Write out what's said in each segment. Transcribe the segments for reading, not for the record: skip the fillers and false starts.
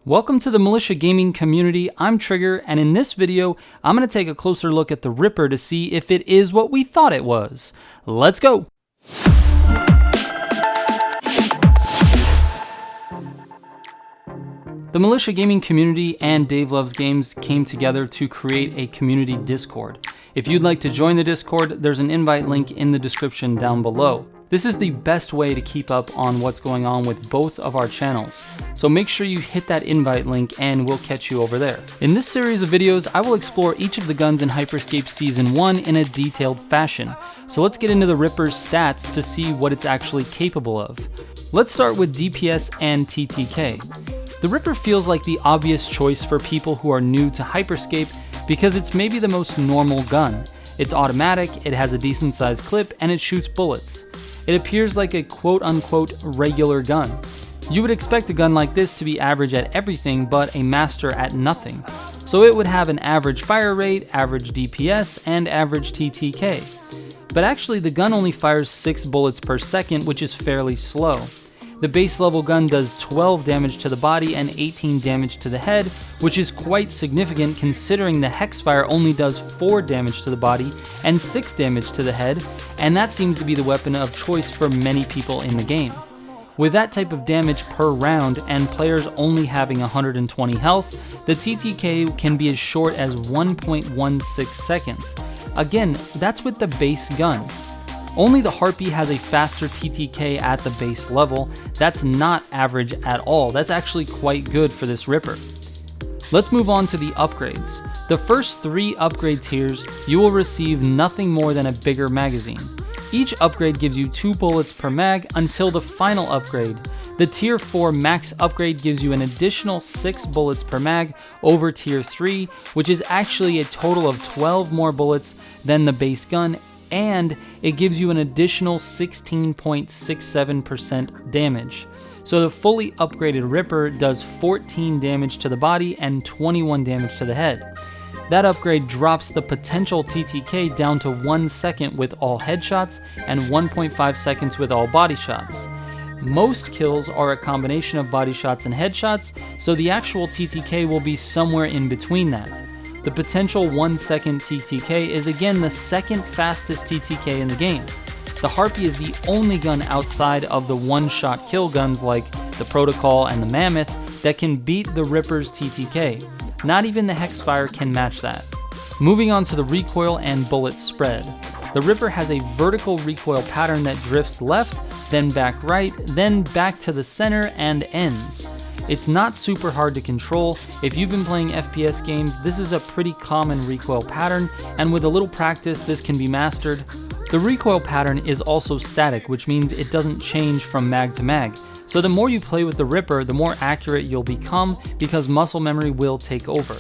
Welcome to the Militia gaming community. I'm Trigger, and in this video, I'm going to take a closer look at the Ripper to see if it is what we thought it was. Let's go! The Militia gaming community and Dave Loves Games came together to create a community Discord. If you'd like to join the Discord, there's an invite link in the description down below. This is the best way to keep up on what's going on with both of our channels, so make sure you hit that invite link and we'll catch you over there. In this series of videos, I will explore each of the guns in Hyper Scape Season 1 in a detailed fashion, so let's get into the Ripper's stats to see what it's actually capable of. Let's start with DPS and TTK. The Ripper feels like the obvious choice for people who are new to Hyper Scape because it's maybe the most normal gun. It's automatic, it has a decent sized clip, and it shoots bullets. It appears like a quote-unquote regular gun. You would expect a gun like this to be average at everything but a master at nothing. So it would have an average fire rate, average DPS, and average TTK. But actually the gun only fires 6 bullets per second, which is fairly slow. The base level gun does 12 damage to the body and 18 damage to the head, which is quite significant considering the Hipfire only does 4 damage to the body and 6 damage to the head, and that seems to be the weapon of choice for many people in the game. With that type of damage per round and players only having 120 health, the TTK can be as short as 1.16 seconds. Again, that's with the base gun. Only the Harpy has a faster TTK at the base level. That's not average at all. That's actually quite good for this Ripper. Let's move on to the upgrades. The first 3 upgrade tiers, you will receive nothing more than a bigger magazine. Each upgrade gives you 2 bullets per mag until the final upgrade. The tier 4 max upgrade gives you an additional 6 bullets per mag over tier 3, which is actually a total of 12 more bullets than the base gun, and it gives you an additional 16.67% damage. So the fully upgraded Ripper does 14 damage to the body and 21 damage to the head. That upgrade drops the potential TTK down to 1 second with all headshots and 1.5 seconds with all body shots. Most kills are a combination of body shots and headshots, so the actual TTK will be somewhere in between that. The potential 1 second TTK is again the second fastest TTK in the game. The Harpy is the only gun outside of the one-shot kill guns like the Protocol and the Mammoth that can beat the Ripper's TTK. Not even the Hipfire can match that. Moving on to the recoil and bullet spread. The Ripper has a vertical recoil pattern that drifts left, then back right, then back to the center and ends. It's not super hard to control. If you've been playing FPS games, this is a pretty common recoil pattern, and with a little practice, this can be mastered. The recoil pattern is also static, which means it doesn't change from mag to mag. So the more you play with the Ripper, the more accurate you'll become because muscle memory will take over.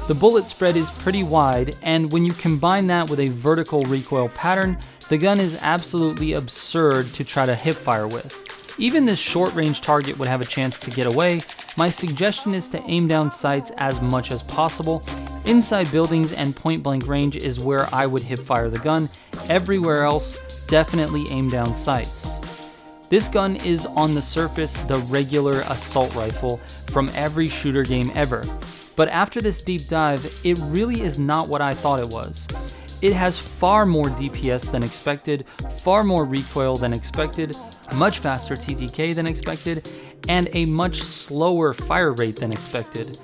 The bullet spread is pretty wide, and when you combine that with a vertical recoil pattern, the gun is absolutely absurd to try to hipfire with. Even this short-range target would have a chance to get away. My suggestion is to aim down sights as much as possible. Inside buildings and point-blank range is where I would hipfire the gun. Everywhere else, definitely aim down sights. This gun is on the surface the regular assault rifle from every shooter game ever. But after this deep dive, it really is not what I thought it was. It has far more DPS than expected, far more recoil than expected, much faster TTK than expected, and a much slower fire rate than expected.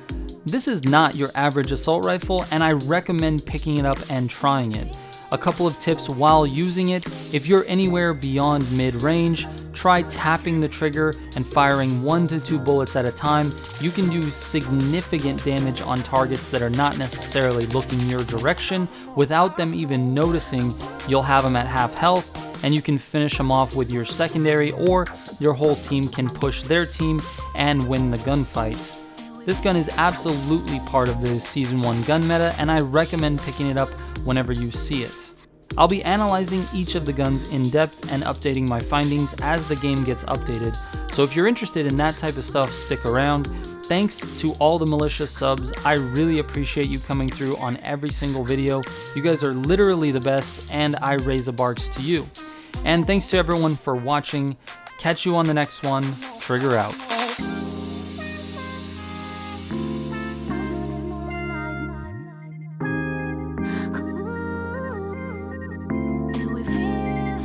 This is not your average assault rifle, and I recommend picking it up and trying it. A couple of tips while using it: if you're anywhere beyond mid-range, try tapping the trigger and firing 1 to 2 bullets at a time. You can do significant damage on targets that are not necessarily looking your direction. Without them even noticing, you'll have them at half health, and you can finish them off with your secondary, or your whole team can push their team and win the gunfight. This gun is absolutely part of the Season 1 gun meta, and I recommend picking it up whenever you see it. I'll be analyzing each of the guns in depth and updating my findings as the game gets updated, so if you're interested in that type of stuff, stick around. Thanks to all the Militia subs. I really appreciate you coming through on every single video. You guys are literally the best, and I raise a barks to you. And thanks to everyone for watching. Catch you on the next one. Trigger out.